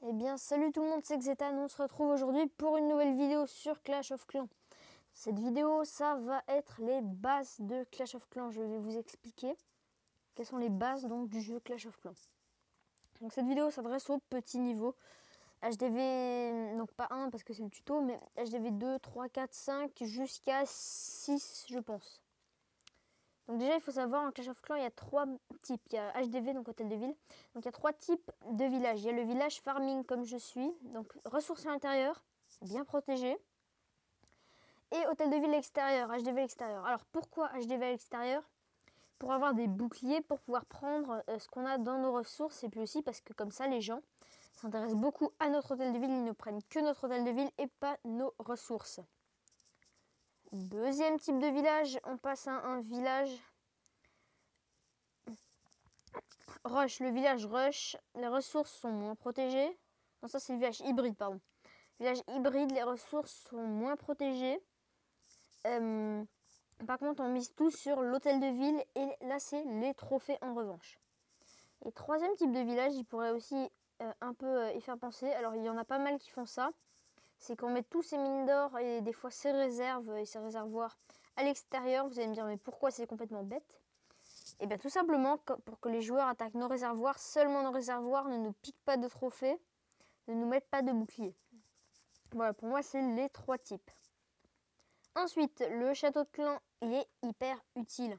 Eh bien, salut tout le monde, c'est Xetan. On se retrouve aujourd'hui pour une nouvelle vidéo sur Clash of Clans. Cette vidéo, ça va être les bases de Clash of Clans. Je vais vous expliquer quelles sont les bases donc du jeu Clash of Clans. Donc cette vidéo s'adresse au petit niveau. HDV, donc pas 1 parce que c'est le tuto, mais HDV 2, 3, 4, 5 jusqu'à 6 je pense. Donc déjà, il faut savoir, en Clash of Clans, il y a 3 types. Il y a HDV, donc hôtel de ville. Donc il y a 3 types de villages. Il y a le village farming comme je suis, donc ressources à l'intérieur, bien protégé. Et hôtel de ville extérieur, HDV à l'extérieur. Alors pourquoi HDV à l'extérieur? Pour avoir des boucliers, pour pouvoir prendre ce qu'on a dans nos ressources. Et puis aussi parce que comme ça, les gens s'intéressent beaucoup à notre hôtel de ville. Ils ne prennent que notre hôtel de ville et pas nos ressources. Deuxième type de village, on passe à un village Rush, le village Rush, les ressources sont moins protégées. Non, ça c'est le village hybride, pardon. Village hybride, les ressources sont moins protégées. Par contre, on mise tout sur l'hôtel de ville et là c'est les trophées en revanche. Et troisième type de village, il pourrait aussi un peu y faire penser. Alors il y en a pas mal qui font ça. C'est qu'on met tous ces mines d'or et des fois ces réserves et ces réservoirs à l'extérieur. Vous allez me dire mais pourquoi c'est complètement bête? Et bien tout simplement pour que les joueurs attaquent nos réservoirs, seulement nos réservoirs, ne nous piquent pas de trophées, ne nous mettent pas de boucliers. Voilà, pour moi c'est les 3 types. Ensuite, le château de clan, il est hyper utile.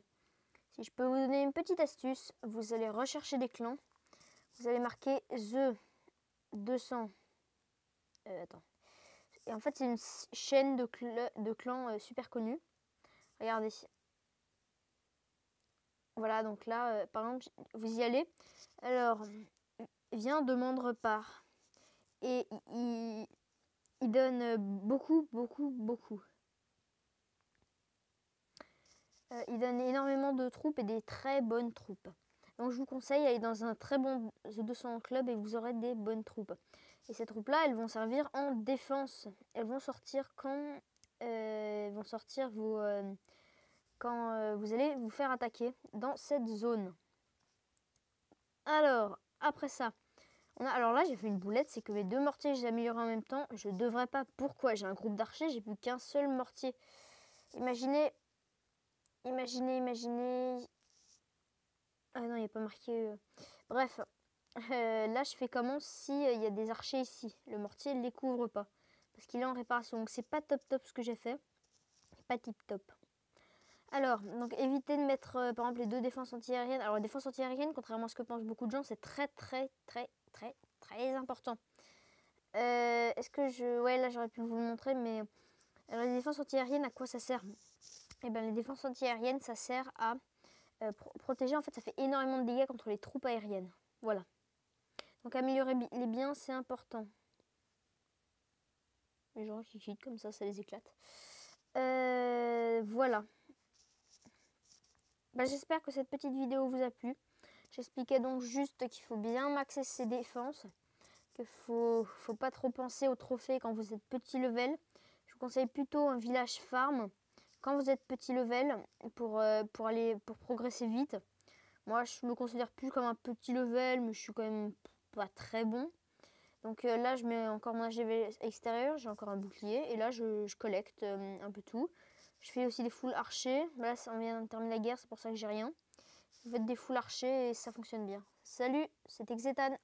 Si je peux vous donner une petite astuce, vous allez rechercher des clans, vous allez marquer The 200. Attends. Et en fait c'est une chaîne de clans super connue. Regardez. Voilà, donc là, par exemple, vous y allez. Alors, vient demande repas. Et il donne beaucoup. Il donne énormément de troupes et des très bonnes troupes. Donc je vous conseille d'aller dans un très bon The 200 club et vous aurez des bonnes troupes. Et ces troupes-là, elles vont servir en défense. Elles vont sortir quand vous allez vous faire attaquer dans cette zone. Alors, après ça, alors là, j'ai fait une boulette, c'est que mes 2 mortiers, j'ai amélioré en même temps. Je devrais pas. Pourquoi? J'ai un groupe d'archers, j'ai plus qu'un seul mortier. Imaginez. Ah non, il n'y a pas marqué. Bref, là, je fais comment si il y a des archers ici? Le mortier ne les couvre pas parce qu'il est en réparation. Donc, c'est pas top ce que j'ai fait. Pas tip top. Alors, donc évitez de mettre par exemple les 2 défenses anti-aériennes. Alors, la défense anti-aérienne, contrairement à ce que pensent beaucoup de gens, c'est très important. Est-ce que ouais, là j'aurais pu vous le montrer, mais alors, les défenses anti-aériennes, à quoi ça sert? Eh bien, les défenses anti-aériennes, ça sert à protéger. En fait, ça fait énormément de dégâts contre les troupes aériennes. Voilà. Donc, améliorer les biens, c'est important. Les gens qui quittent comme ça les éclate. Voilà. J'espère que cette petite vidéo vous a plu. J'expliquais donc juste qu'il faut bien maxer ses défenses, qu'il faut pas trop penser aux trophées quand vous êtes petit level. Je vous conseille plutôt un village farm quand vous êtes petit level pour progresser vite. Moi, je me considère plus comme un petit level, mais je suis quand même pas très bon. Donc là, je mets encore mon HDV extérieur, j'ai encore un bouclier, et là, je collecte un peu tout. Je fais aussi des full archers. Là, on vient de terminer la guerre, c'est pour ça que j'ai rien. Vous faites des full archers et ça fonctionne bien. Salut, c'était Xetan.